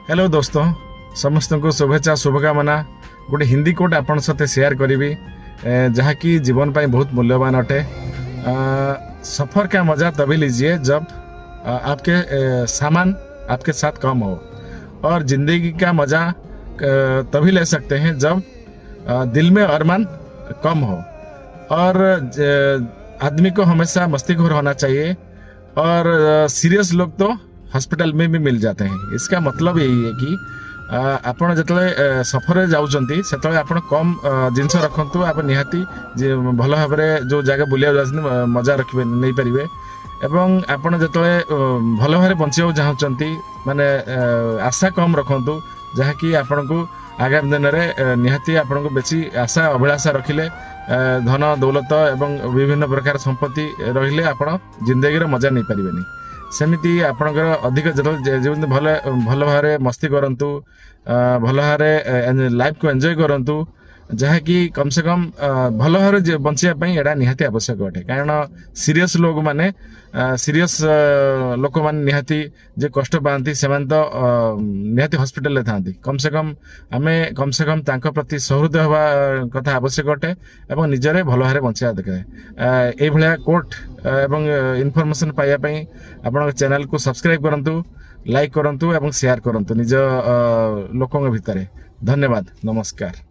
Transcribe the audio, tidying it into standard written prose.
Hello दोस्तों, समस्त को शुभेच्छा शुभकामना। गोटे हिंदी कोट आपन साथे शेयर करी जहाँकि जीवन पाई बहुत मूल्यवान अटे। सफर का मजा तभी लीजिए जब आपके सामान आपके साथ कम हो, और जिंदगी का मजा तभी ले सकते हैं जब दिल में अरमान कम हो। और आदमी को हमेशा मस्तीखोर होना चाहिए, और सीरियस लोग तो हॉस्पिटल में भी मिल जाते हैं। इसका मतलब यही है कि आपण जिते सफर जाऊँगी से आप कम जिनस रखु। आप निहाती भल भाव जो जगह बुलिया जाते मजा रखिए नहीं पारे। एवं आपण जिते भल भाव बचा चाहते माने आशा कम रखु, जहाँकि आपण को आगामी दिन में निहाती आपण को बेसी आशा अभिलाषा रखिले धन दौलत एवं विभिन्न प्रकार संपत्ति रहिले आपण जिंदगी मजा नहीं पारे। सेमिति आपणकर अधिक जो भल भल भाव मस्ती करंतु, भल भाव लाइफ को एंजॉय करंतु, जहाँकि कम से कम भल भाव बचापी एटा निहाती आवश्यक अटे। कारण सीरियस लोग माने सीरियस लोक माने निहाती जे कष्ट पाती से तो निहाती हॉस्पिटल ले थांती। कम से कम तांको प्रति सहृद हवा कथा आवश्यक अटे, एवं निजरे भल भाव बचा देखे। ये भलिया कोट एवं इनफॉरमेशन पाइबा पई आपण चैनल को सब्सक्राइब करंतु, लाइक करंतु एवं शेयर करंतु निज लोकंग भितरे। धन्यवाद, नमस्कार।